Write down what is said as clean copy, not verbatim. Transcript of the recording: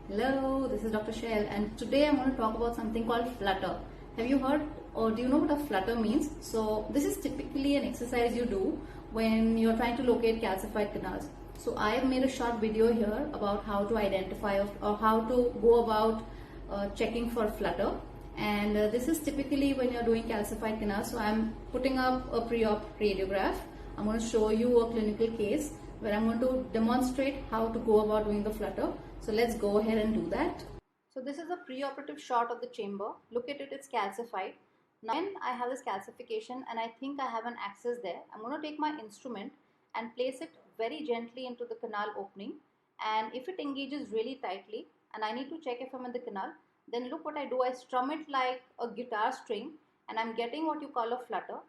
Hello, this is Dr. Shail and today I'm going to talk about something called flutter. Have you heard or do you know what a flutter means? So this is typically an exercise you do when you're trying to locate calcified canals. So I have made a short video here about how to identify or how to go about checking for flutter, and this is typically when you're doing calcified canals. So I'm putting up a pre-op radiograph. I'm going to show you a clinical case where I'm going to demonstrate how to go about doing the flutter. So let's go ahead and do that. So this is a pre-operative shot of the chamber. Look at it, it's calcified. Now when I have this calcification and I think I have an access there, I'm going to take my instrument and place it very gently into the canal opening, and if it engages really tightly and I need to check if I'm in the canal, then look what I do. I strum it like a guitar string and I'm getting what you call a flutter.